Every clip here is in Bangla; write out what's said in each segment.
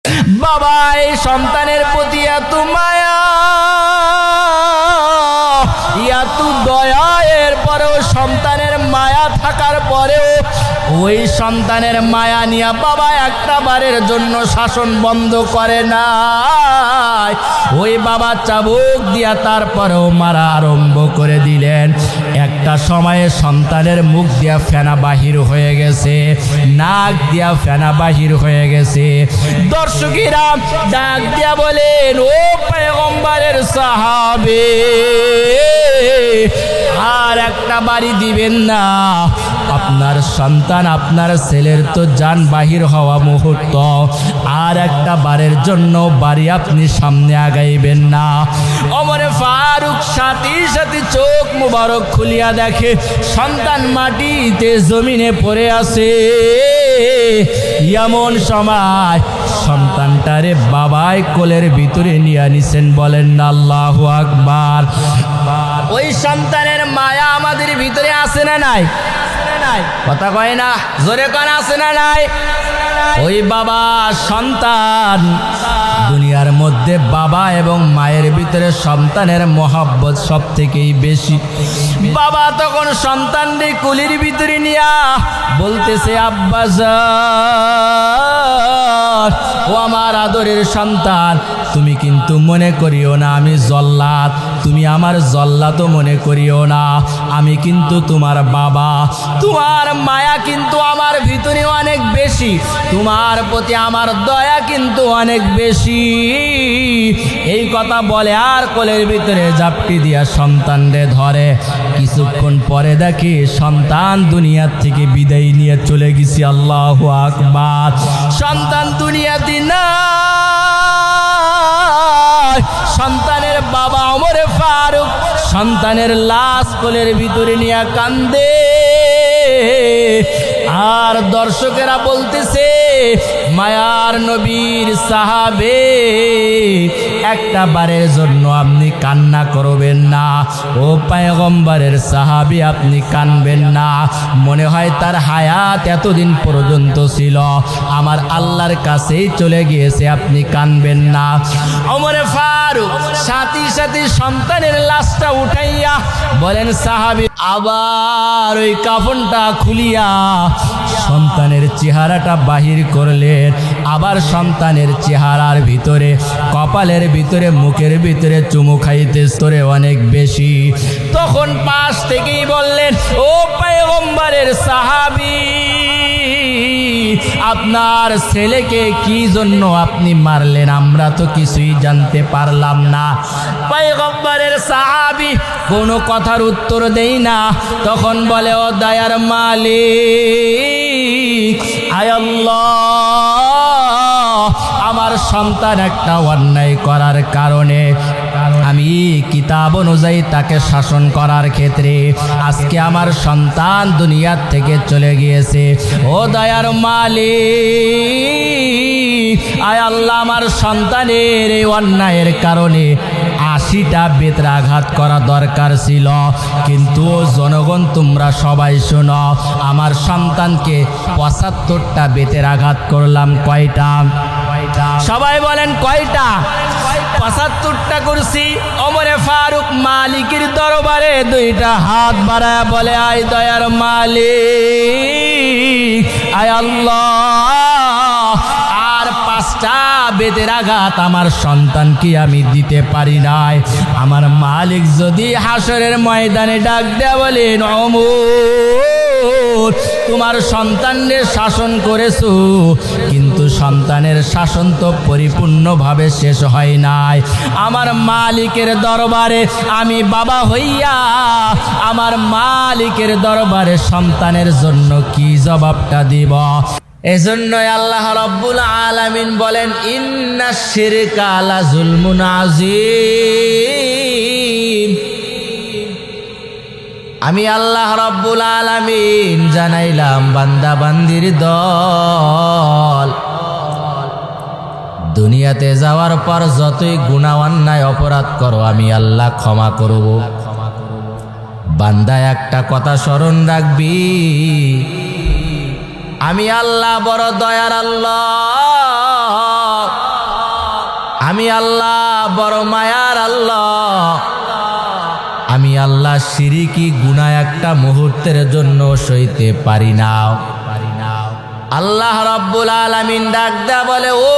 বাবা এই সন্তানের প্রতি এত মায়া, এত দয়া, এরপরেও সন্তানের মায়া থাকার পরেও ওই সন্তানের মায়া নিয়ে বাবা একটা বারের জন্য শাসন বন্ধ করে না। ওই বাবা চাবুক দিয়া তারপরেও মারা আরম্ভ করে দিলেন। একটা সময়ে সন্তানের মুখ দিয়া ফেনা বাহির হয়ে গেছে, নাক দিয়া ফেনা বাহির হয়ে গেছে। দর্শকেরা ডাক দিয়া বলেন, ও পয়গম্বরের সাহাবে, আর একটা বাড়ি দিবেন না? আপনার সন্তান, আপনার ছেলের তো জান বাহির হওয়া মুহূর্ত, আর একটা বারের জন্য বাড়ি আপনি সামনে আগাইবেন না? ওমরে ফারুক সাথে সাথে চোখ মুবারক খুলিয়া দেখে সন্তান মাটিতে জমিনে পড়ে আছে। এমন সময় সন্তানটারে বাবাই কোলের ভিতরে নিয়ে নিছেন। বলেন না আল্লাহু আকবার। ওই সন্তানের মায়া আমাদের ভিতরে আছে না নাই? কথা কয় না, জোরে কোন আছে না নাই? ওই বাবা সন্তান, দুনিয়ার মধ্যে বাবা এবং মায়ের ভিতরে সন্তানের মহব্বত সব থেকেই বেশি। বাবা তখন সন্তানকে কুলির ভিতরে নিয়া বলতেছে, আব্বাজান, ও আমার আদরের সন্তান, তুমি কিন্তু মনে করিও না আমি জল্লাদ, তুমি আমার জল্লাদ তো মনে করিও না, আমি কিন্তু তোমার বাবা। তোমার মায়া কিন্তু আমার ভিতরে অনেক বেশি, তোমার প্রতি আমার দয়া কিন্তু অনেক বেশি। এই কথা বলে আর কোলের ভিতরে ঝাপটি দিয়া সন্তানরে ধরে। কিছুক্ষণ পরে দেখি সন্তান দুনিয়ার থেকে বিদায় নিয়ে চলে গেছি। আল্লাহু আকবার। সন্তান দুনিয়াতে না, সন্তানের বাবা ওমরে ফারুক সন্তানের লাশ কোলের ভিতরে নিয়ে কান্দে। আর দর্শকেরা বলতেছে, মায়ার নবীর সাহাবে, একটা বারের জন্য আপনি কান্না করবেন না। ও পয়গম্বরের সাহাবী, আপনি কানবেন না। মনে হয় তার হায়াত এতদিন পর্যন্ত ছিল, আমার আল্লাহর কাছেই চলে গিয়েছে, আপনি কানবেন না। ওমরে ফারুক সাথে সাথে সন্তানের লাশটা উঠাইয়া বলেন, সাহাবী, আবার ওই কাফনটা খুলিয়া সন্তানের চেহারাটা বাহির করলেন। আবার সন্তানের চেহারার ভিতরে, কপালের ভিতরে, মুখের ভিতরে চুমু খাইতে স্তরে অনেক বেশি। তখন পাশ থেকেই বললেন, ও পয়গম্বরের সাহাবী, আপনার ছেলেকে কি জন্য আপনি মারলেন? আমরা তো কিছুই জানতে পারলাম না। পয়গম্বরের সাহাবী কোনো কথার উত্তর দেই না। তখন বলে, ও দয়ার মালিক, আয় আল্লাহ, আমার সন্তান একটা অন্যায় করার কারণে আমি কিতাব অনুযায়ী তাকে শাসন করার ক্ষেত্রে আজকে আমার সন্তান দুনিয়ার থেকে চলে গিয়েছে। ও দয়ার মালিক, আয় আল্লাহ, আমার সন্তানের এই অন্যায়ের কারণে ৮০টা বেত্রাঘাত করা দরকার ছিল, কিন্তু জনগণ তোমরা সবাই শোনো, আমার সন্তানকে ৭৫টা বেতের আঘাত করলাম। কয়টা? সবাই বলেন কয়টা? ৭৫টা করছি। ওমরে ফারুক মালিকের দরবারে ২টা হাত বাড়ায় বলে, আয় দয়ার মালিক, আয় আল্লাহ, আর ৫টা বেতের আঘাত আমার সন্তানকে আমি দিতে পারি নাই। আমার মালিক যদি হাসরের ময়দানে ডাক দেয়া বলেন, ওমর, তোমার সন্তানের শাসন করেছো, কিন্তু সন্তানের শাসন তো পরিপূর্ণভাবে শেষ হয় নাই। আমার মালিকের দরবারে আমি বাবা হইয়া আমার মালিকের দরবারে সন্তানের জন্য কি জবাবটা দিব? এজন্যই আল্লাহ রাব্বুল আলামিন বলেন, ইন্নাশ শিরকা লাযুলমুন আযীম। আমি আল্লাহ রাব্বুল আলামিন জানাইলাম বান্দা বান্দির দল, দুনিয়াতে যাওয়ার পর যতই গুনাহ অন্যায় অপরাধ করো আমি আল্লাহ ক্ষমা করব। বান্দা একটা কথা স্মরণ রাখবি, আমি আল্লাহ বড় দয়ার আল্লাহ। আমি আল্লাহ বড় মায়ার আল্লাহ, আমি আল্লাহ শিরকি গুনাহ একটা মুহূর্তের জন্য সইতে পারি না। আল্লাহ রাব্বুল আলামিন ডাক দেয়া বলে, ও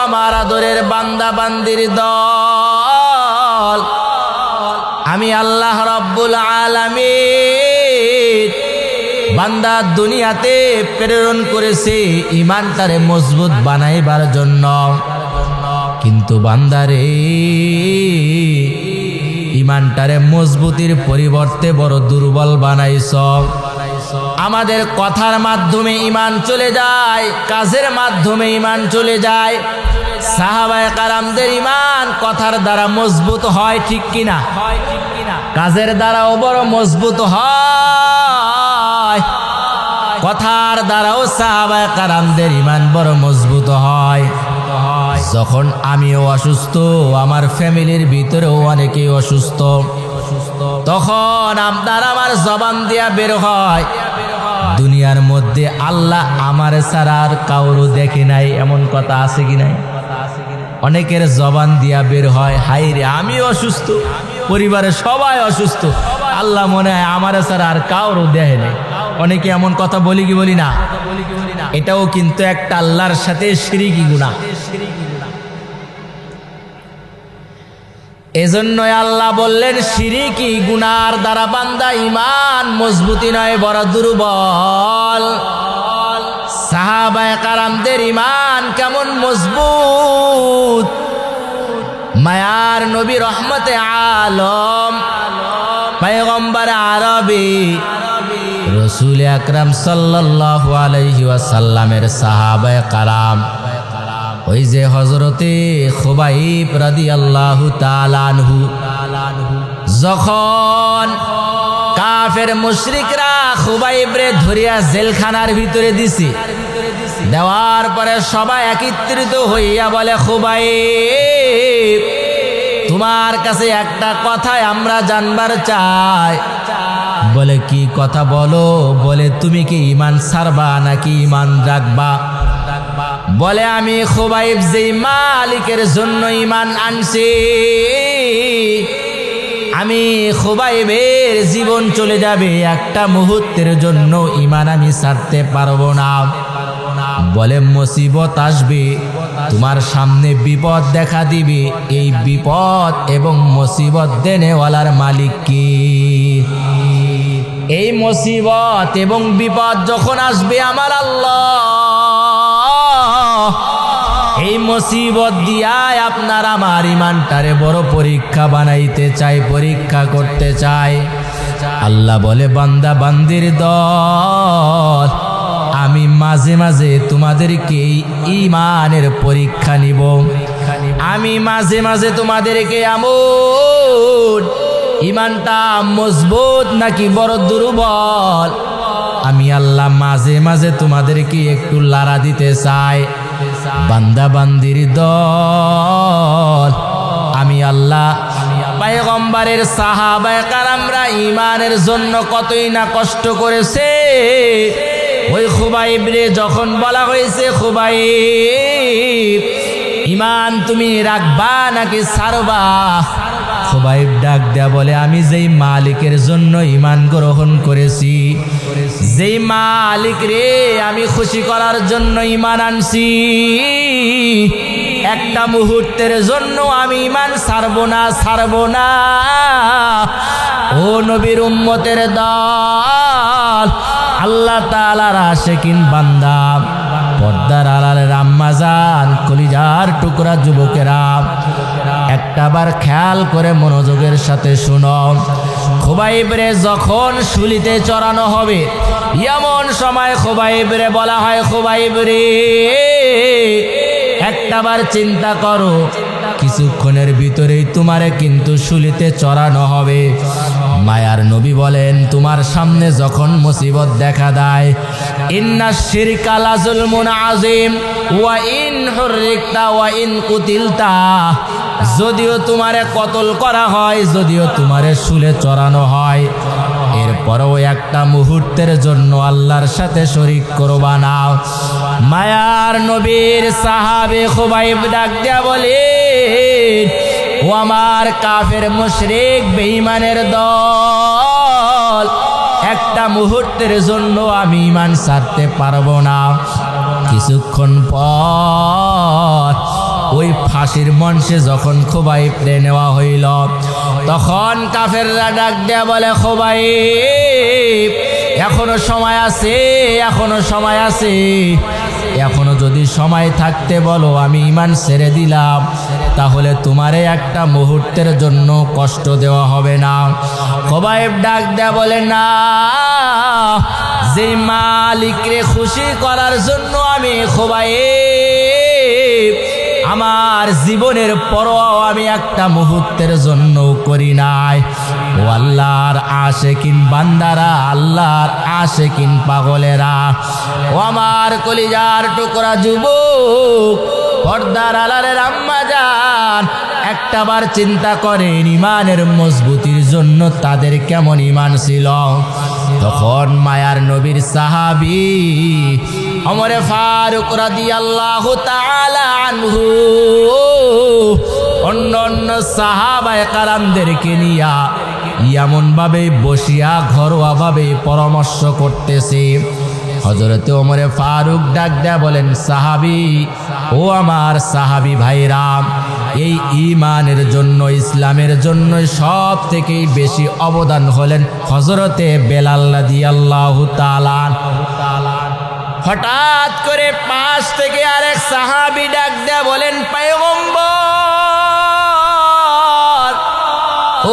আমার আদরের বান্দা বান্দির দল, আমি আল্লাহ রাব্বুল আলামিন বান্দা দুনিয়াতে প্রেরণ করেছে ঈমানটারে মজবুত বানাইবার জন্য, কিন্তু বান্দারে ঈমানটারে মজবুতির পরিবর্তে বড় দুর্বল বানাইছ। আমাদের কথার মাধ্যমে ঈমান চলে যায়, কাজের মাধ্যমে ঈমান চলে যায়। সাহাবায়ে কেরামদের ঈমান কথার দ্বারা মজবুত হয়, ঠিক কিনা? কাজের দ্বারাও বড় মজবুত হয়, কথার দ্বারাও সাহাবায়ে কেরামদের ঈমান বড় মজবুত হয়। যখন আমিও অসুস্থ, আমার ফ্যামিলির ভিতরেও অনেকেই অসুস্থ, তখন আপনার আমার জবান দিয়া বের হয়, দুনিয়ার মধ্যে আল্লাহ আমার ছাড়া আর কাউরও দেখে নাই, এমন কথা আছে কি নাই? অনেকের জবান দিয়া বের হয়, হাই রে আমি অসুস্থ, পরিবারের সবাই অসুস্থ, আল্লাহ মনে হয় আমার ছাড়া আর কাউরও দেখে নাই। অনেকে এমন কথা বলি কি বলি না? এটাও কিন্তু একটা আল্লাহর সাথে শিরকি গুনাহ। এজন্যই আল্লাহ বললেন, শিরকি গুনার দ্বারা বান্দা ঈমান মজবুতি নয়, বড় দুর্বল। সাহাবায়ে কেরামদের ঈমান কেমন মজবুত! মায়ার নবী রহমতে আলম পয়গম্বর আরবি রাসূল আকরাম সাল্লাল্লাহু আলাইহি ওয়াসাল্লামের সাহাবায়ে কেরাম, ওই যে হযরতে খুবাইব রাদিয়াল্লাহু তাআলা আনহু, যখন কাফের মুশরিকরা খুবাইবরে ধরিয়া জেলখানার ভিতরে দিছে, দেওয়ার পরে সবাই একত্রিত হইয়া বলে, খুবাইব তোমার কাছে একটা কথাই আমরা জানবার চাই। বলে কি কথা বলো? বলে তুমি কি ঈমান ছাড়বা নাকি ঈমান রাখবা? বলে আমি খুবাইব যেই মালিকের জন্য ঈমান আনছি, আমি খুবাইবের জীবন চলে যাবে, একটা মুহূর্তের জন্য ঈমান আমি ছাড়তে পারবো না। বলে মুসিবত আসবে, তোমার সামনে বিপদ দেখা দিবে, এই বিপদ এবং মুসিবত দেনেওয়ালার মালিক কি? এই মুসিবত এবং বিপদ যখন আসবে আমার আল্লাহ এই মুসিবত দিয়ায় আপনার আমার ঈমানটারে বড় পরীক্ষা বানাইতে চাই, পরীক্ষা করতে চাই। আল্লাহ বলে, বান্দা বান্দির দল, আমি মাঝে মাঝে তোমাদেরকে ঈমানের পরীক্ষা নিব। আমি মাঝে মাঝে তোমাদেরকে এমন ঈমানটা মজবুত নাকি বড় দুর্বল, আমি আল্লাহ মাঝে মাঝে তোমাদেরকে একটু লাড়া দিতে চাই। বান্দা বান্দির দল, আমি আল্লাহ পয়গম্বরের সাহাবায়ে কেরামরা ঈমানের জন্য কতই না কষ্ট করেছে। ওই খুবাইবরে যখন বলা হয়েছে, খুবাইব ঈমান তুমি রাখবা নাকি ছাড়বা, খুবাইব ডাক দেয়া বলে, আমি যেই মালিকের জন্য ঈমান গ্রহণ করেছি, যেই মালিক রে আমি খুশি করার জন্য ঈমান আনছি, একটা মুহূর্তের জন্য আমি ঈমান ছাড়বো না, ছাড়বো না। ও নবীর উম্মতের দল, আল্লাহ তাআলার আশিকিন বান্দা, পর্দার আড়ালের আম্মা জান, কলিজার টুকরা যুবকেরা, একটাবার খেয়াল করে মনোযোগের সাথে শুনো। খুবাইবরে যখন শুলিতে চড়ানো হবে, এমন সময় খুবাইবরে বলা হয়, খুবাইবরে একটাবার চিন্তা করো, কিছুক্ষণের ভিতরেই তোমারে কিন্তু শুলিতে চড়ানো হবে। মায়ার নবী বলেন, তোমার সামনে যখন মুসিবত দেখা দেয়, ইন্না শিরকা লাযুলমুন আযীম ওয়া ইন হুররিকতা ওয়া ইন কুতিলতা, যদিও তোমারে কতল করা হয়, যদিও তোমারে শুলে চড়ানো হয়, এরপরও একটা মুহূর্তের জন্য আল্লাহর সাথে শরীক করবা না। মায়ার নবীর সাহাবে খুবাইব ডাক দেয়া বলে, ও আমার কাফের মুশরিক বেঈমানের দল, একটা মুহূর্তের জন্য আমি ঈমান ছাড়তে পারবো না। কিছুক্ষণ পর ওই ফাঁসির মঞ্চে যখন খোবাইবরে নেওয়া হইল, তখন কাফেররা ডাক দেয়া বলে, খোবাইব এখনো সময় আছে, এখনো সময় আছে, এখনো যদি সময় থাকতে বলো আমি ঈমান ছেড়ে দিলাম, তাহলে তোমারে একটা মুহূর্তের জন্য কষ্ট দেওয়া হবে না। খোবাইব ডাক দেয়া বলে, না, যে মালিকরে খুশি করার জন্য আমি খোবাইব আমার জীবনের পরোয়া আমি একটা মুহূর্তের জন্য করি নাই। ও আল্লাহর আশিকিন বান্দারা, আল্লাহর আশিকিন পাগলেরা, ও আমার কলিজার টুকরা যুবক, পর্দার আড়ালের আম্মা জান, একটাবার চিন্তা করেন ঈমানের মজবুতির জন্য তাদের কেমন ঈমান ছিল। তখন মায়ার নবীর সাহাবী ওমরে ফারুক রাদিয়াল্লাহু তাআলা আনহু অন্য সাহাবায়ে কেরামদেরকে নিয়া এমন ভাবে বসিয়া ঘরোয়া ভাবে পরামর্শ করতেছে। হযরতে ওমরে ফারুক ডাক দেয়া বলেন, সাহাবী, ও আমার সাহাবী ভাইরা, এই ঈমানের জন্য, ইসলামের জন্য সব থেকে বেশি অবদান হলেন হযরতে বেলাল রাদিয়াল্লাহু তাআলা। হঠাৎ করে পাশ থেকে আরেক সাহাবী ডাক দেয়া বলেন, পয়গম্বর,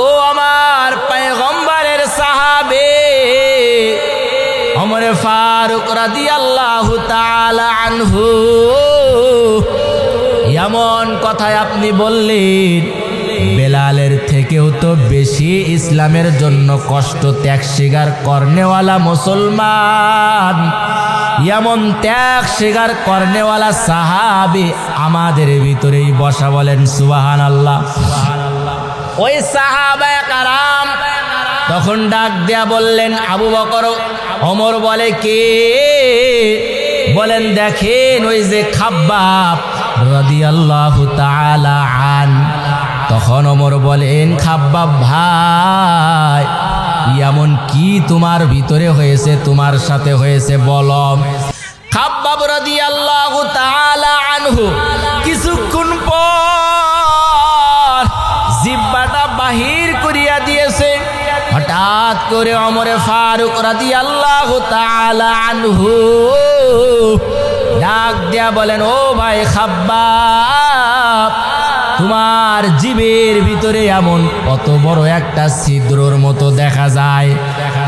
ও আমার পয়গম্বরের সাহাবী ওমরে ফারুক রাদিয়াল্লাহু তাআলা আনহু, এমন কথায় আপনি বললেন, বেলালের থেকেও তো বেশি ইসলামের জন্য কষ্ট ত্যাগ স্বীকার করনেওয়ালা মুসলমান, এমন ত্যাগ স্বীকার করনেওয়ালা সাহাবী আমাদের ভিতরেই বসা, বলেন সুবহানাল্লাহ। ওই সাহাবায়ে কেরাম তখন ডাক দেয়া বললেন, আবু বকর। ওমর বলে, কে? বলেন, দেখেন ওই যে খাব্বাব রাদিয়াল্লাহু তাআলা আন। তখন ওমর বলেন, খাব্বাব ভাই, এমন কি তোমার ভিতরে হয়েছে, তোমার সাথে হয়েছে বলো। খাব্বাব রাদিয়াল্লাহু তাআলা আনহু কিছুক্ষণ পর জিহ্বাটা বাহির করিয়া দিয়েছে। হঠাৎ করে ওমরে ফারুক রাদিয়াল্লাহু তাআলা আনহু ডাক দিয়া বলেন, ও ভাই খাব্বাব, তোমার জিভের ভিতরে এমন কত বড় একটা ছিদ্রর মতো দেখা যায়,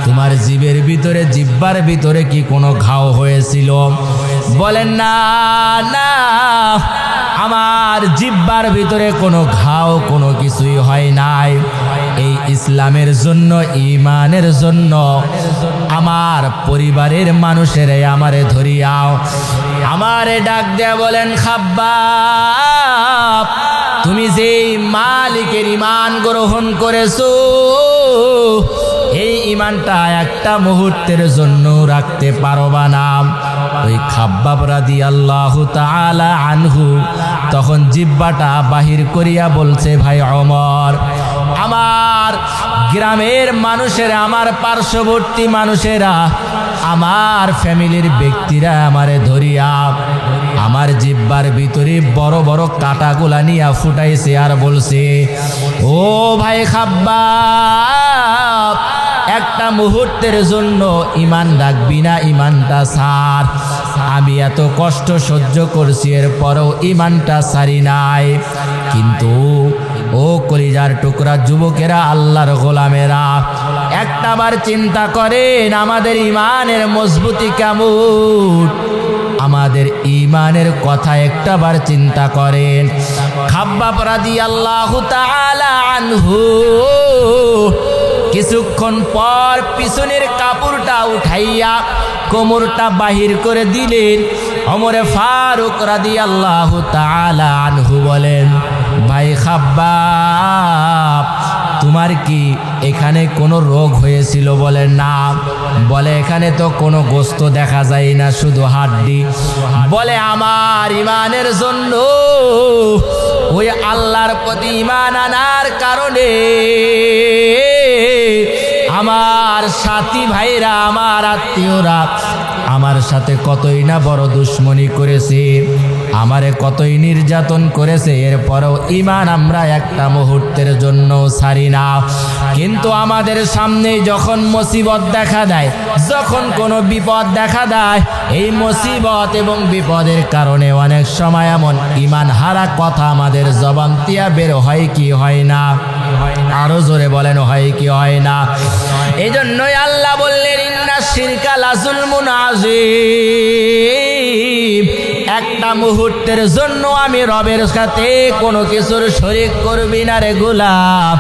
তোমার জিভের ভিতরে, জিহ্বার ভিতরে কি কোনো ঘাও হয়েছিল? বলেন, না না, আমার জিহ্বার ভিতরে কোনো ঘাও, কোনো কিছুই হয় নাই। এই ইসলামের জন্য, ঈমানের জন্য আমার পরিবারের মানুষেরাই আমারে ধরিয়াও। আমারে ডাক দেয়া বলেন, খাব্বাব, তুমি যে মালিকের ঈমান গ্রহণ করেছো, এই ঈমানটা একটা মুহূর্তের জন্য রাখতে পারবা না। ওই খাব্বাব রাদিয়াল্লাহু তাআলা আনহু তখন জিহ্বাটা বাহির করিয়া বলছে, ভাই ওমর, আমার গ্রামের মানুষেরা, আমার পার্শ্ববর্তী মানুষেরা, আমার ফ্যামিলির ব্যক্তিরা আমারে ধরিয়া আমার জিহ্বার ভিতরে বড় বড় কাঁটাগুলা নিয়ে ফুটাইছে আর বলছে, ও ভাই খাব্বাব, একটা মুহূর্তের জন্য ঈমান রাখবি না, ঈমানটা ছাড়। আমি এত কষ্ট সহ্য করছি, এরপরও ঈমানটা ছাড়ি নাই। কিন্তু ও কলিজার টুকরা যুবকেরা, আল্লাহর গোলামেরা, একটাবার চিন্তা করেন আমাদের ঈমানের মজবুতি কেমন, আমাদের ঈমানের কথা একটাবার চিন্তা করেন। খাব্বাব রাদিয়াল্লাহু তাআলা আনহু কিছুক্ষণ পর পিছনের কাপড়টা উঠাইয়া কোমরটা বাহির করে দিলেন। ওমরে ফারুক রাদিয়াল্লাহু তাআলা আনহু বলেন, ভাই খাব্বাব, তোমার কি এখানে কোনো রোগ হয়েছিল? বলেন, না। বলে, এখানে তো কোনো গোস্ত দেখা যায় না, শুধু হাড্ডি। বলে, আমার ঈমানের জন্য ওই আল্লাহ প্রতি ঈমান আনার কারণে আমার সাথী ভাইরা, আমার আত্মীয়রা আমার সাথে কতই না বড় দুশ্মনী করেছে, আমারে কতই নির্যাতন করেছে, এরপরেও ঈমান আমরা একটা মুহূর্তের জন্য ছাড়ি না। কিন্তু আমাদের সামনে যখন মুসিবত দেখা দেয়, যখন কোনো বিপদ দেখা দেয়, এই মুসিবত এবং বিপদের কারণে অনেক সময় এমন ঈমান হারা কথা আমাদের জবান দিয়া বের হয় কি হয় না? আরো জোরে বলেন, হয় কি হয় না? এই জন্যই আল্লাহ বললেন, ইন্না শিরকা লাযুলমুন আযীম। একটা মুহূর্তের জন্য আমি রবের সাথে কোনো কিছুর শরীক করবি না রে গোলাম।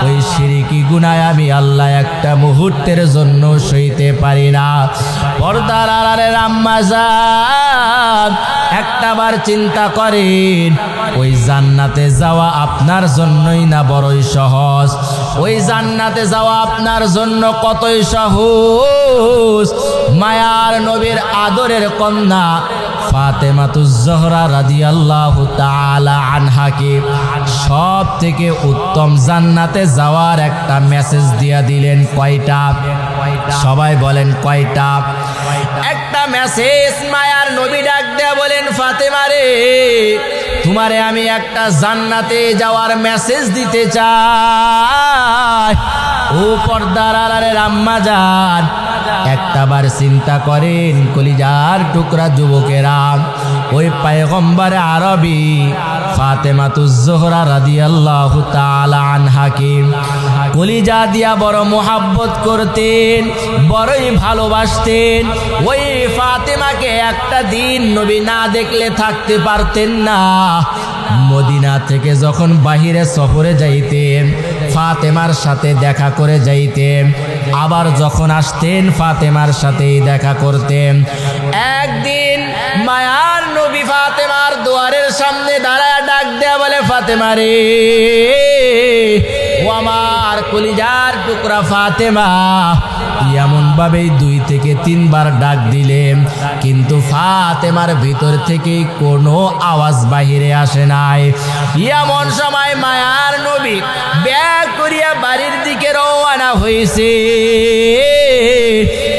ওই শিরকি গুনাহ আমি আল্লাহ একটা মুহূর্তের জন্য সইতে পারি না। পর্দার আড়ালের আম্মা জান, একটাবার চিন্তা করেন, ওই জান্নাতে যাওয়া আপনার জন্যই না বড়ই সহজ? ওই জান্নাতে যাওয়া আপনার জন্য কতই সহজ। মায়ার নবীর আদরের কন্যা ফাতেমাতুজ জোহরা রাদিয়াল্লাহু তাআলা আনহাকে সব থেকে উত্তম জান্নাতে যাওয়ার একটা মেসেজ দিয়া দিলেন। কয়টা? সবাই বলেন কয়টা? একটা মেসেজ মায়ার নবী ডাক দেয়া বলেন, ফাতেমা রে, তোমারে আমি একটা জান্নাতে যাওয়ার মেসেজ দিতে চাই। ও পর্দার আড়ালের আম্মা জান, একটাবার চিন্তা করেন কলিজার টুকরা যুবকেরা, ওই পয়গম্বর আরবি ফাতেমাতুজ জোহরা রাদিয়াল্লাহু তাআলা আনহাকে কলিজা দিয়া বড় মোহাব্বত করতেন, বড়ই ভালোবাসতেন। ওই ফাতেমাকে একটা দিন নবী না দেখলে থাকতে পারতেন না। মদিনা থেকে যখন বাহিরে সফরে যাইতেন, ফাতেমার সাথে দেখা করে যাইতেন, আবার যখন আসতেন ফাতেমার সাথেই দেখা করতেন। একদিন মায়ার নবী ফাতেমার দুয়ারের সামনে দাঁড়ায় ডাক দেয়া বলে, ফাতেমা রে, ও আমার কলিজার টুকরা ফাতেমা। এমন ভাবেই 2 থেকে 3 বার ডাক দিলেন, কিন্তু ফাতেমার ভিতর থেকে কোনো আওয়াজ বাহিরে আসে নাই। এমন সময় মায়ার নবী ব্যাগ করিয়া বাড়ির দিকে রওনা হয়েছে।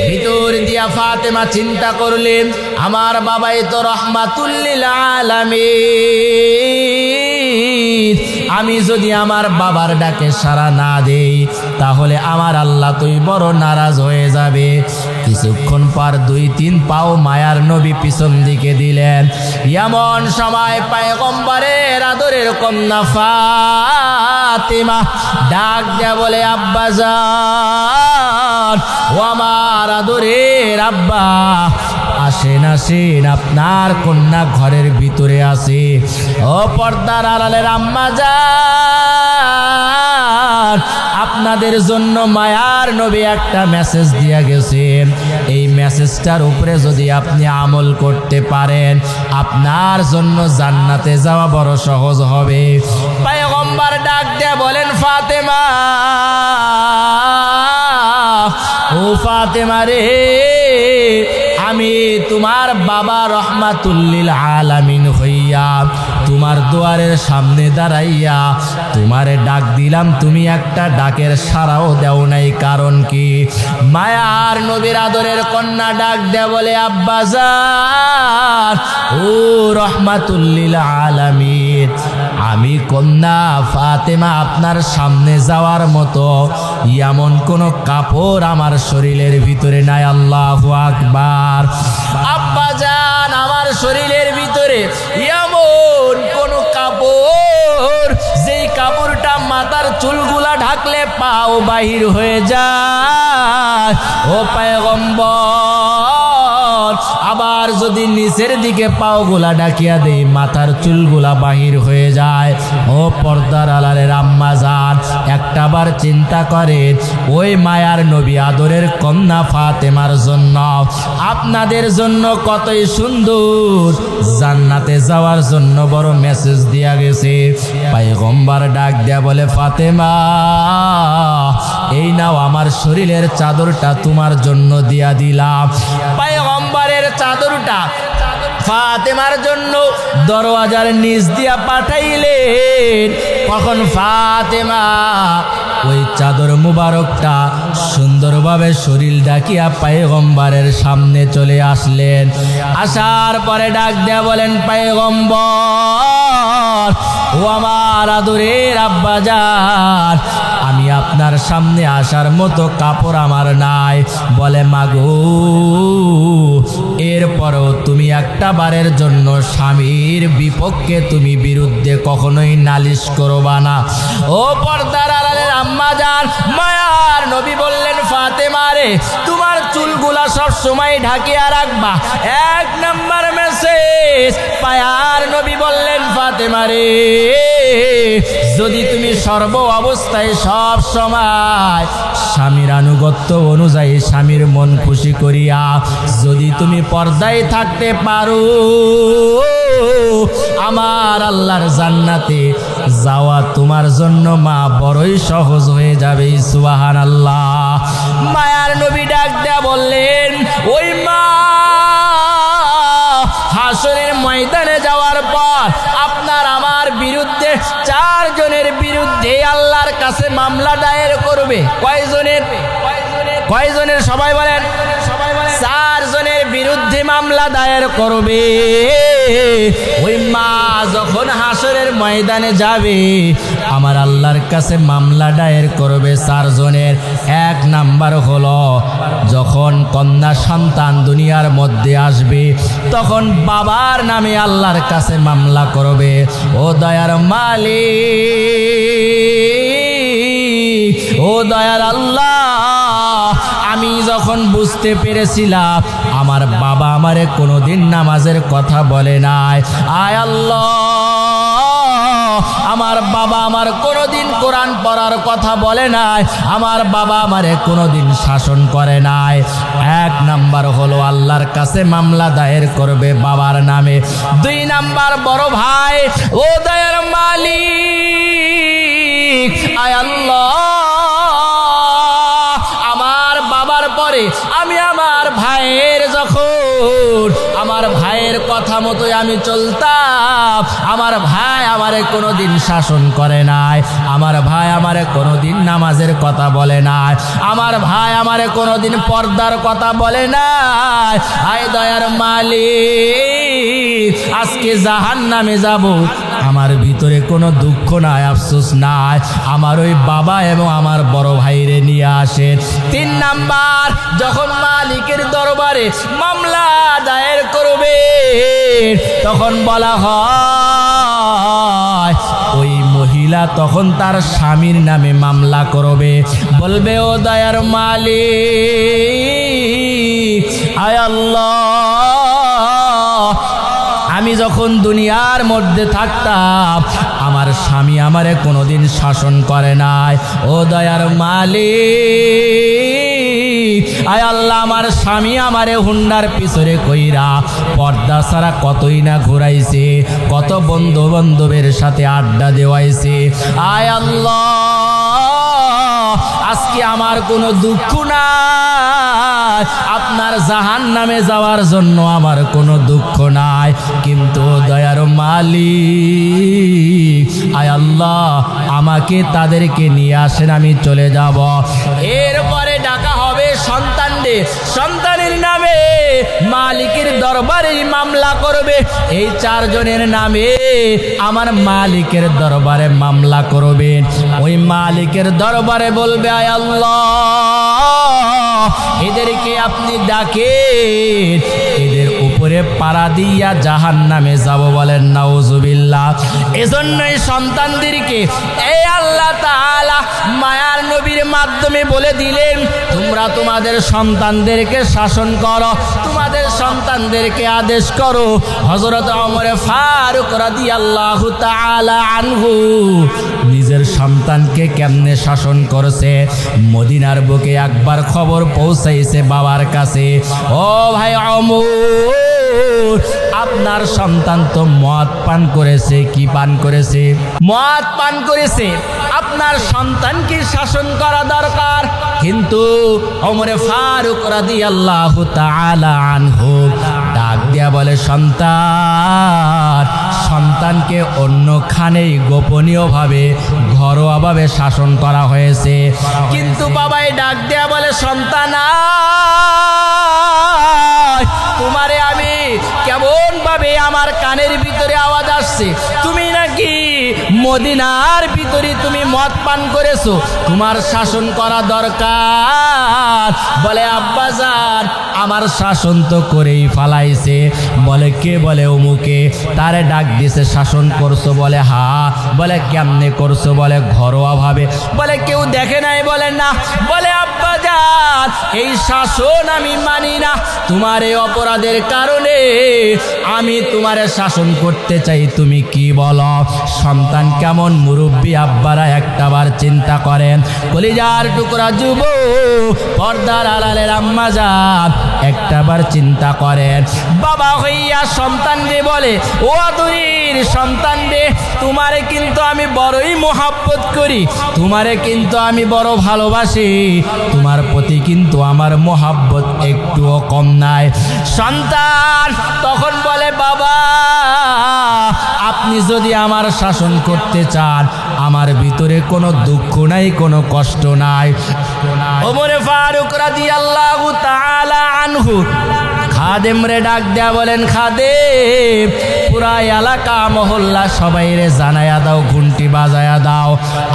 ভিতর দিয়া ফাতেমা চিন্তা করলেন, আমার বাবাই তো রহমাতুল লিল আলামিন, আমি যদি আমার বাবার ডাকে সাড়া না দেই তাহলে আমার আল্লাহ তুই বড় নারাজ হয়ে যাবে। কিছুক্ষণ পর 2-3 পাও মায়ার নবী পিছন দিকে দিলেন। এমন সময় পয়গম্বরের আদরের কন্যা ফাতেমা ডাক দেয়া বলে, আব্বা জান, ও আমার আদরের আব্বা, আসেন আসেন, আপনার কন্যা ঘরের ভিতরে আছে। ও পর্দার আড়ালের আম্মা জান, আপনাদের জন্য মায়ার নবী একটা মেসেজ দিয়া গেছেন। এই মেসেজটার উপরে যদি আপনি আমল করতে পারেন, আপনার জন্য জান্নাতে যাওয়া বড় সহজ হবে। পয়গম্বর ডাক দেয়া বলেন, ফাতেমা, ও ফাতেমা রে, আমি তোমার বাবা রহমাতুল লিল আলামিন হইয়া তোমার দুয়ারের সামনে দাঁড়াইয়া তোমারে ডাক দিলাম, তুমি একটা ডাকের সাড়াও দেও নাই, কারণ কি? মায়ার নবীর আদরের কন্যা ডাক দেয়া বলে, আব্বা জান, ও রহমাতুল লিল আলামিন, আমি কন্যা ফাতেমা আপনার সামনে যাওয়ার মতো এমন কোন কাপড় আমার শরীরের ভিতরে নাই। আল্লাহু আকবার। আব্বা জান, আমার শরীরের ভিতরে এমন কোন কাপড়, যেই কাপড়টা মাথার চুলগুলা ঢাকলে পাও বাহির হয়ে যায়। ও পয়গম্বর, আবার যদি নিচের দিকে পাওগুলা ডাকিয়া দেই মাথার চুলগুলা বাহির হয়ে যায়। ও পর্দার আড়ালের আম্মা জান, একটাবার চিন্তা করেন, ওই মায়ার নবী আদরের কন্যা ফাতেমার জন্য, আপনাদের জন্য কতই সুন্দর জান্নাতে যাওয়ার জন্য বড় মেসেজ দিয়া গেছে। পয়গম্বর ডাক দেয়া বলে, ফাতেমা, এই নাও আমার শরীরের চাদরটা তোমার জন্য দিয়া দিলাম। পয়গম্বরের চাদরটা ফাতেমার জন্য দরওয়াজার নিচ দিয়া পাঠাইলেন। কখন ফাতেমা ওই চাদর মুবারকটা সুন্দরভাবে শরীর ঢাকিয়া পয়গম্বরের সামনে চলে আসলেন। আসার পরে ডাক দেয়া বলেন, পয়গম্বর, ও আমার আদরের আব্বাজান, আমি আপনার সামনে আসার মতো কাপড় আমার নাই। বলে, মাগো, এরপরও তুমি একটা বারের জন্য স্বামীর বিপক্ষে তুমি বিরুদ্ধে কখনোই নালিশ করবা না। ও পর্দার আড়ালের আম্মাজান, মায়ার নবী বললেন, ফাতেমা রে, তোমার চুলগুলা সব সময় ঢাকিয়া রাখবা। এক নাম্বার মেসেজ। মায়ার নবী বললেন, ফাতেমা রে, যদি তুমি সর্ব অবস্থায় সব সময় স্বামীর আনুগত্য অনুযায়ী স্বামীর মন খুশি করিয়া যদি তুমি পর্দায় থাকতে পারো, আমার আল্লাহর জান্নাতে যাওয়া তোমার জন্য মা বড়ই সহজ হয়ে যাবে। সুবহানাল্লাহ। মায়ার নবী ডাক দেয়া বললেন, ওই মা হাসরের ময়দানে যাওয়ার পর আপনার আমার বিরুদ্ধে 4 জনের বিরুদ্ধে আল্লাহর কাছে মামলা দায়ের করবে। কয়জনের? সবাই বলেন। 4 জনের বিরুদ্ধে মামলা দায়ের করবে। ওই মা যখন হাসরের ময়দানে যাবে, আমার আল্লাহর কাছে মামলা দায়ের করবে 4 জনের। 1 নাম্বার হলো, যখন কন্যা সন্তান দুনিয়ার মধ্যে আসবে, তখন বাবার নামে আল্লাহর কাছে মামলা করবে। ও দয়ার মালিক, ও দয়ার আল্লাহ, আমি যখন বুঝতে পেরেছিলাম আমার বাবা আমারে কোনোদিন নামাজের কথা বলে নাই, আয় আল্লাহ, আমার বাবা আমার কোনোদিন কোরআন পড়ার কথা বলে নাই, আমার বাবা আমারে কোনোদিন শাসন করে নাই। 1 নাম্বার হলো আল্লাহর কাছে মামলা দায়ের করবে বাবার নামে। 2 নাম্বার, বড় ভাই, ও দয়ার মালিক, আয় আল্লাহ, পরে আমি আমার ভাইয়ের, যখন আমার ভাইয়ের কথা মতোই আমি চলতাম, আমার ভাই আমারে কোনোদিন শাসন করে নাই, আমার ভাই আমারে কোনোদিন নামাজের কথা বলে নাই, আমার ভাই আমারে কোনোদিন পর্দার কথা বলে নাই। আয় দয়ার মালিক, আজকে জাহান্নামে যাব, আমার ভিতরে কোনো দুঃখ নাই, আফসোস নাই, আমার ওই বাবা এবং আমার বড় ভাইরে নিয়ে আসেন। 3 নাম্বার, যখন মালিকের দরবারে মামলা দায়ের করবে, তখন বলা হয় ওই মহিলা তখন তার স্বামীর নামে মামলা করবে। বলবে, ও দয়ার মালিক, আয় আল্লাহ, আমি যখন দুনিয়ার মধ্যে থাকতাম আমার স্বামী আমারে কোনোদিন শাসন করে নাই। ও দয়ার মালিক, আয় আল্লাহ, আমার স্বামী আমারে হুন্ডার পিছনে কইরা পর্দা ছাড়া কতই না ঘুরাইছে, কত বন্ধু বান্ধবের সাথে আড্ডা দেওয়াইছে। আয় আল্লাহ, আজকে আমার কোনো দুঃখ নাই, আপনার জাহান্নামে যাওয়ার জন্য আমার কোনো দুঃখ নাই, কিন্তু দয়ার মালিক, আয় আল্লাহ, আমাকে তাদেরকে নিয়ে আসেন, আমি চলে যাব। এরপরে ডাকা হবে সন্তানদের, সন্তানের নামে মালিকের দরবারে মামলা করবে। এই 4 জনের নামে আমার মালিকের দরবারে মামলা করবেন। ওই মালিকের দরবারে বলবে, আয় আল্লাহ, এদেরকে আপনি ডাকেন, এদের উপরে পাড়া দিয়া জাহান্নামে যাব। বলেন নাউজুবিল্লাহ। এজন্যই সন্তানদেরকে এই আল্লাহ তাআলা মায়ার নবীর মাধ্যমে বলে দিলেন, তোমরা তোমাদের সন্তানদেরকে শাসন করো, তোমাদের সন্তানদেরকে আদেশ করো। হযরত ওমর ফারুক রাদিয়াল্লাহু তাআলা আনহু নিজের সন্তানকে কেমনে শাসন করছে, মদিনার বুকে একবার খবর পৌঁছাইছে বাবার কাছে, ও ভাই ওমর, আপনার সন্তান তো মদ পান করেছে। কি পান করেছে? মদ পান করেছে। আপনার সন্তানকে শাসন করা দরকার। কিন্তু ওমর ফারুক রাদিয়াল্লাহু তাআলা আনহু ডাক দিয়া বলে, সন্তান, সন্তানকে অন্যখানেই গোপনীয়ভাবে ঘরোয়াভাবে শাসন করা হয়েছে, কিন্তু বাবাই ডাক দেয়া বলে, সন্তান তোমারে আমি কেমন ভাবে আমার কানের ভিতরে আওয়াজ আসছে, তুমি নাকি মদিনার ভিতরে তুমি মদ পান করেছো, তোমার শাসন করা দরকার। বলে আব্বাজান আমার শাসন তো করেই ফালাইছে। বলে কে? বলে অমুকে। তারে ডাক দিছে, শাসন করছো? বলে হা। বলে কেমনে করছো? বলে ঘরোয়া ভাবে। বলে কেউ দেখে নাই? বলে না। বলে আব্বাজান এই শাসন আমি মানি না, তোমার এই অপরাধের কারণে আমি তোমারে শাসন করতে চাই, তুমি কি বলো? সন্তান কেমন মুরব্বী আব্বারা একটাবার চিন্তা করেন। কলিজার টুকরা যুব পর্দার আড়ালের আম্মাজান একটাবার চিন্তা করেন। বাবা হইয়া সন্তান রে বলে, ও আদরের সন্তান রে, তোমারে কিন্তু আমি বড়ই মোহাব্বত করি, তোমারে কিন্তু আমি বড় ভালোবাসি, তোমার প্রতি কিন্তু আমার মোহাব্বত একটুও কম নাই। সন্তান তখন বলে, বাবা আপনি যদি আমার শাসন করতে চান, আমার ভিতরে কোনো দুঃখ নাই, কোনো কষ্ট নাই। ওমর ফারুক রাদিয়াল্লাহু তাআলা আনহু খাদেম রে ডাক দেয়া বলেন, খাদেম পুরা এলাকা মহল্লা সবাই রে জানায়া দাও, ঘুন্টি বাজায়া দাও,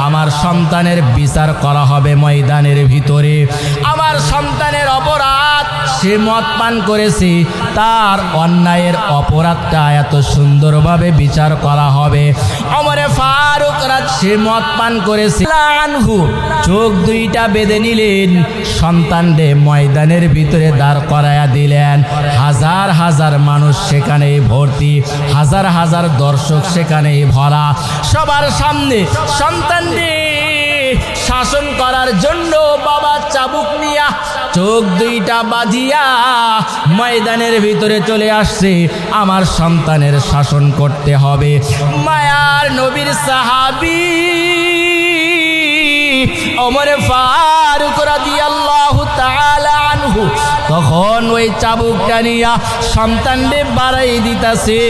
আমার সন্তানের বিচার করা হবে ময়দানের ভিতরে। আমার সন্তানের অপরাধ, সে মদ পান করেছে, তার অন্যায়ের অপরাধটা এত সুন্দরভাবে বিচার করা হবে। ওমরে ফারুক সে মদ পান করেছে, চোখ দুইটা বেঁধে নিলেন, সন্তান রে ময়দানের ভিতরে দাঁড় করায়া দিলেন। হাজার হাজার মানুষ সেখানেই ভর্তি, হাজার হাজার দর্শক সেখানেই ভরা। সবার সামনে সন্তান রে শাসন করার জন্য বাবা চাবুক নিয়া চোখ দুইটা বাঁধিয়া ময়দানের ভিতরে চলে আসছে। আমার সন্তানের শাসন করতে হবে। মায়ার নবীর সাহাবী ওমর ফারুক রাদিয়াল্লাহু তাআলা আনহু তখন ওই চাবুকটা নিয়া সন্তানরে বাড়াই দিতাছে,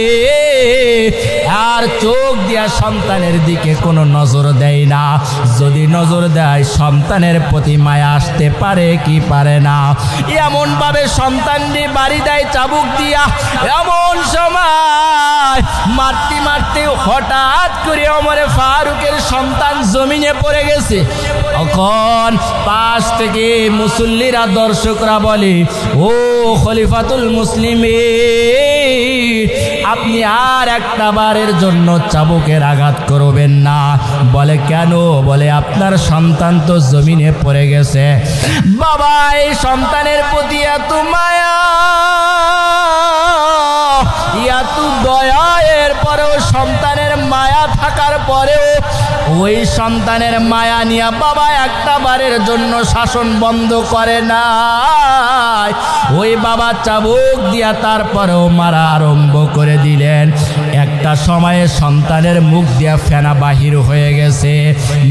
আর চোখ দিয়া সন্তানের দিকে কোনো নজর দেয় না। যদি নজর দেয় সন্তানের প্রতি মায়া আসতে পারে কি পারে না, এমন ভাবে সন্তানরে বাড়ি দেয় চাবুক দিয়া। এমন সময় মারতে মারতে হঠাৎ করে ওমরে ফারুকের সন্তান জমিনে পড়ে গেছে। তখন পাশ থেকে মুসল্লিরা দর্শকরা বলে, ও খলিফাতুল মুসলিমিন, আপনি আর একটা বারের জন্য চাবুকের আঘাত করবেন না। বলে কেন? বলে আপনার সন্তান তো জমিনে পড়ে গেছে। বাবা এই সন্তানের প্রতি এত মায়া, এত দয়া, এরপরেও সন্তানের মায়া থাকার পরেও ওই সন্তানের মায়া নিয়ে বাবা একটা বারের জন্য শাসন বন্ধ করে না। ওই বাবা চাবুক দিয়া তারপরেও মারা আরম্ভ করে দিলেন। একটা সময়ে সন্তানের মুখ দিয়া ফেনা বাহির হয়ে গেছে,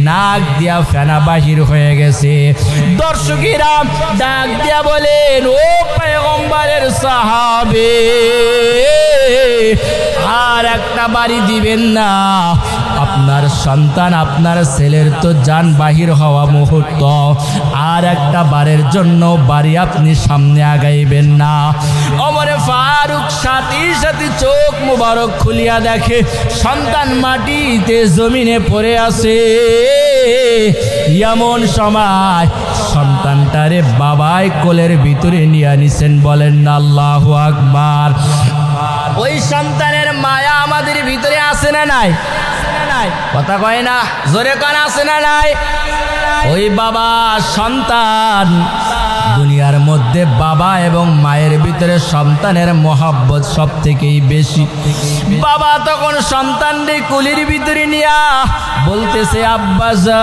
নাক দিয়া ফেনা বাহির হয়ে গেছে। দর্শকেরা ডাক দিয়া বলেন, ও পয়গম্বরের সাহাবে, আর একটা বাড়ি দিবেন না? আপনার সন্তান, আপনার ছেলের তো জান বাহির হওয়া মুহূর্ত, আর একটা বারের জন্য বাড়ি আপনি সামনে আগাইবেন না। ওমরে ফারুক সাথে সাথে চোখ মুবারক খুলিয়া দেখে সন্তান মাটিতে জমিনে পড়ে আছে। এমন সময় সন্তানটারে বাবাই কোলের ভিতরে নিয়ে নিছেন। বলেন না আল্লাহু আকবার। ওই সন্তানের মায়া আমাদের ভিতরে আছে না নাই? কথা কয় না, জোরে কান, আছে না নাই? ওই বাবা সন্তান, দুনিয়ার মধ্যে বাবা এবং মায়ের ভিতরে সন্তানের মহব্বত সব থেকেই বেশি। বাবা তখন সন্তানকে কুলির ভিতরে নিয়া বলতেছে, আব্বাজান,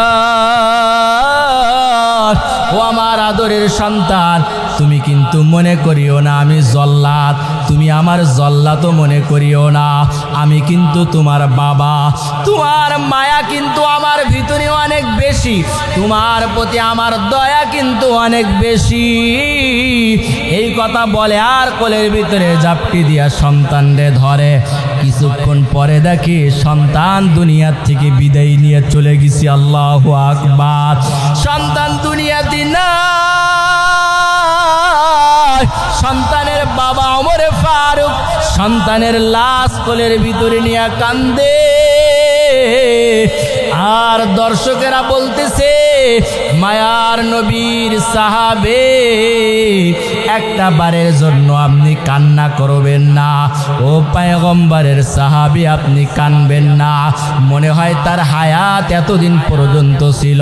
ও আমার আদরের সন্তান, তুমি কিন্তু মনে করিও না আমি জল্লাদ, তুমি আমার জল্লাদ মনে করিও না, আমি কিন্তু তোমার বাবা। তোমার মায়া কিন্তু আমার ভিতরে অনেক বেশি। বেশি, তোমার প্রতি আমার দয়া কিন্তু অনেক বেশি। এই কথা বলে আর কোলের ভিতরে জাপটি দিয়া সন্তানরে ধরে। কিছুক্ষণ পরে দেখি সন্তান দুনিয়ার থেকে বিদায় নিয়ে চলে গেছি। আল্লাহু আকবার। সন্তান দুনিয়াতে নাই। সন্তানের বাবা ওমরে ফারুক সন্তানের লাশ কোলের ভিতরে নিয়ে কান্দে। আর দর্শকেরা বলতেছে, মায়ার নবীর সাহাবে, একটা বারের জন্য আপনি কান্না করবেন না। ও পয়গম্বরের সাহাবী, আপনি কানবেন না। মনে হয় তার হায়াত এতদিন পর্যন্ত ছিল,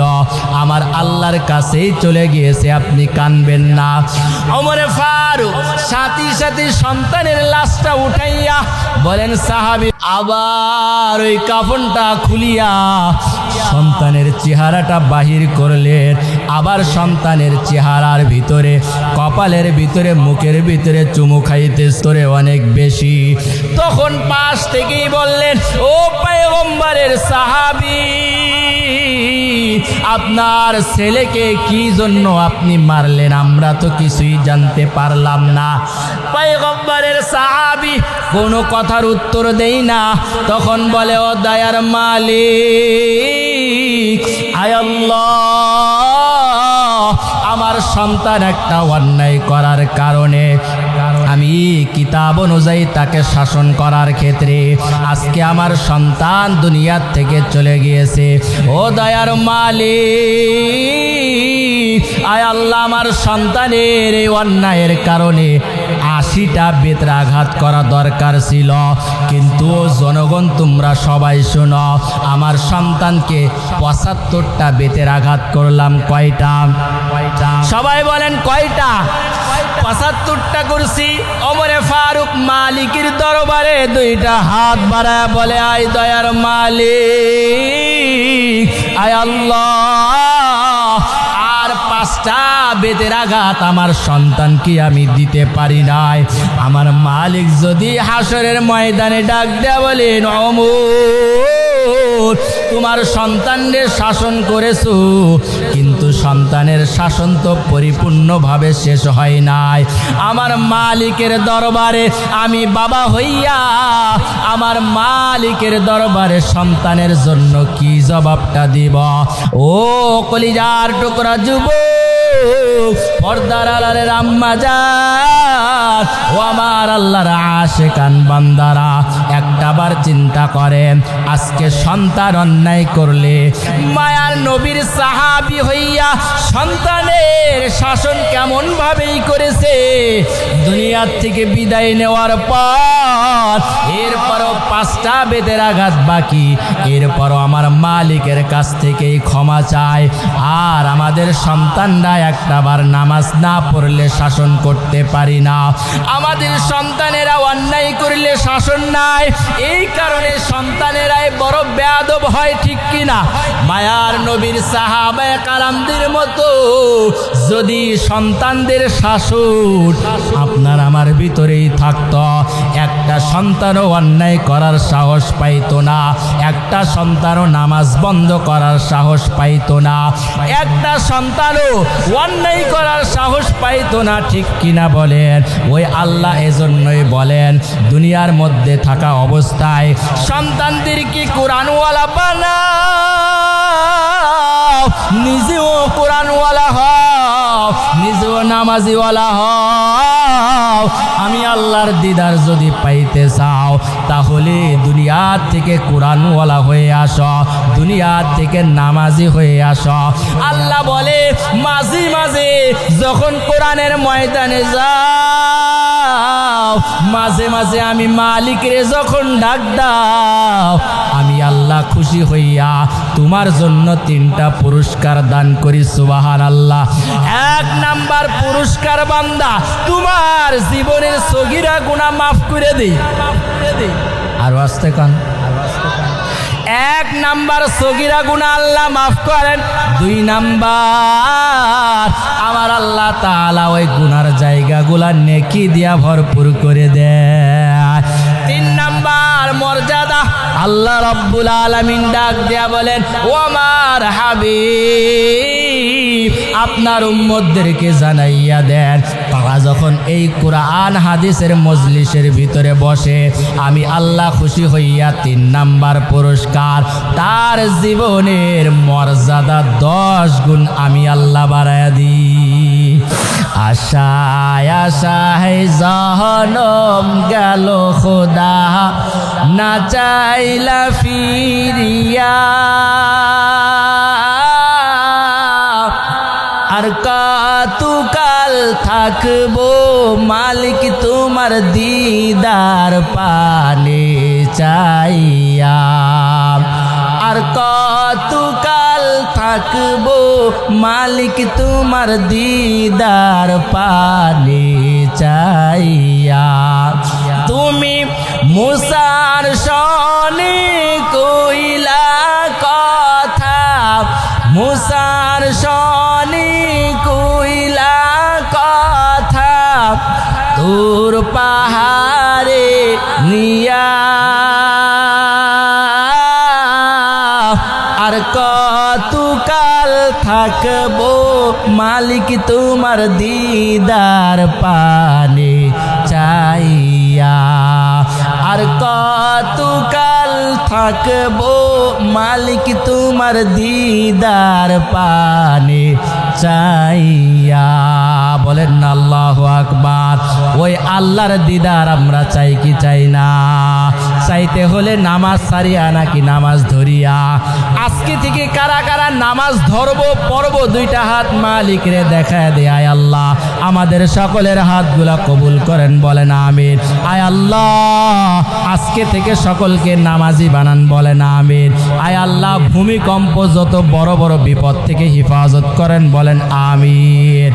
আমার আল্লাহর কাছেই চলে গিয়েছে, আপনি কানবেন না। ওমরে ফারুক সাথে সাথে সন্তানের লাশটা উঠাইয়া বলেন, সাহাবী আবার ওই কাফনটা খুলিয়া সন্তানের চেহারাটা বাহির করলেন। আবার সন্তানের চেহারার ভিতরে, কপালের ভিতরে, মুখের ভিতরে চুমু খাইতে অনেক বেশি। তখন পাশ থেকেই বললেন, ও পয়গম্বরের সাহাবী, আপনার ছেলেকে কি জন্য আপনি মারলেন? আমরা তো কিছুই জানতে পারলাম না। পয়গম্বরের সাহাবী কোনো কথার উত্তর দেই না। তখন বলে, ও দয়ার মালিক, আয় আল্লাহ, আমার সন্তান একটা অন্যায় করার কারণে আমি কিতাব অনুযায়ী তাকে শাসন করার ক্ষেত্রে আজকে আমার সন্তান দুনিয়ার থেকে চলে গিয়েছে। ও দয়ার মালিক, আয় আল্লাহ, আমার সন্তানের এই অন্যায়ের কারণে ৮০টা বেত্রাঘাত করা দরকার ছিল, কিন্তু জনগণ তোমরা সবাই শোনো, আমার সন্তানকে ৭৫টা বেতের আঘাত করলাম। কয়টা? সবাই বলেন কয়টা? ৭৫টা করছি। ওমরে ফারুক মালিকের দরবারে ২টা হাত বাড়ায় বলে, আয় দয়ার মালিক, আয় আল্লাহ, আর ৫টা বেতের আঘাত আমার সন্তানকে আমি দিতে পারি নাই। আমার মালিক যদি হাসরের ময়দানে ডাক দেয়া বলেন, ওমর, তোমার সন্তানদের শাসন করেছো, কিন্তু সন্তানের শাসন তো পরিপূর্ণভাবে শেষ হয় নাই। আমার মালিকের দরবারে আমি বাবা হইয়া আমার মালিকের দরবারে সন্তানের জন্য কি জবাবটা দিব? ও কলিজার টুকরা যুবক, পর্দার আড়ালের আম্মা জান, ও আমার আল্লাহর আশিকান বান্দারা, একটাবার চিন্তা করেন, আজকে সন্তান অন্যায় করলে মায়ার নবীর সাহাবী হইয়া সন্তানের শাসন কেমন ভাবেই করেছে। দুনিয়ার থেকে বিদায় নেওয়ার পর এরপরও ৫টা বেতের আঘাত বাকি, এরপরও আমার মালিকের কাছ থেকেই ক্ষমা চায়। আর আমাদের সন্তানরা একটাবার নামাজ না পড়লে শাসন করতে পারি না। আমাদের সন্তানেরা অন্যায় করলে শাসন নাই, এই কারণে সন্তানেরাই বড় বেয়াদব হয়, ঠিক কিনা? মায়ার নবীর সাহাবায়ে কারামদের মতো যদি সন্তানদের শাসন আপনার আমার ভিতরেই থাকতো, একটা সন্তানও অন্যায় করার সাহস পাইতো না, একটা সন্তানও নামাজ বন্ধ করার সাহস পাইতো না, একটা সন্তানও অন্যায় করার সাহস পাইতো না, ঠিক কিনা বলেন? ওই আল্লাহ এজন্যই বলেন, দুনিয়ার মধ্যে থাকা অবস্থায় সন্তানদেরকে কোরআনওয়ালা বানাও, নিজেও কোরআনওয়ালা হও, নিজেও নামাজিওয়ালা হও। আমি আল্লাহর দিদার যদি পাইতে চাও, তাহলে দুনিয়া থেকে কোরআনওয়ালা হয়ে আসো, দুনিয়া থেকে নামাজি হয়ে আসো। আল্লাহ বলে, মাঝে মাঝে যখন কোরআনের ময়দানে যাও, মাঝে মাঝে আমি মালিকরে যখন ডাক দাও, আমি আল্লাহ খুশি হইয়া তোমার জন্য 3টা পুরস্কার দান করি। সুবহানাল্লাহ। 1 নাম্বার পুরস্কার, বান্দা তোমার জীবনের সগীরা গুনাহ মাফ করে দেই। আর আস্তে কান, 1 নাম্বার সগীরা গুনাহ আল্লাহ মাফ করেন। 2 নাম্বার আমার আল্লাহ তাআলা ওই গুনার জায়গাগুলা নেকি দিয়া ভরপুর করে দেয়। 3 নাম্বার আমার মর্যাদা আল্লাহ রাব্বুল আলামিন ডাক দিয়া বলেন, ও আমার হাবিব আপনার উম্মতদেরকে জানাইয়া দেন, তারা যখন এই কোরআন হাদিসের মজলিসের ভিতরে বসে আমি আল্লাহ খুশি হইয়া 3 নাম্বার পুরস্কার তার জীবনের মর্যাদা 10 গুণ আমি আল্লাহ বাড়ায়া দিই। আশায় আশায় জহনম গেল খোদা না চাইলা ফিরিয়া, আর কতকাল থাকবো মালিক তোমার দিদার পানে চাইয়া, আর কতকাল থাকবো মালিক তোমার দিদার পানে চাইয়া। তুমি মুসার শনে কইলা কথা, মুসার শনে কইলা কথা তোর পাহাড়ে নিয়া, আর কতকাল থাকবো মালিক তোমার দিদার পানে চাইয়া, আর কতকাল থাকবো মালিক তোমার দিদার পানে চাইয়া। বলেন না আল্লাহু আকবার। ওই আল্লাহর দিদার আমরা চাই কি চাই না? চাইতে হলে নামাজ ছাড়িয়া নাকি নামাজ ধরিয়া? আজকে থেকে কারা কারা নামাজ ধরবো পড়বো 2টা হাত মালিক রে দেখায় দে। আয় আল্লাহ আমাদের সকলের হাতগুলা কবুল করেন, বলেন আমিন। আয় আল্লাহ আজকে থেকে সকলকে নামাজি বানান, বলেন আমিন। আয় আল্লাহ ভূমিকম্প যত বড় বড় বিপদ থেকে হিফাজত করেন, বলেন আমিন।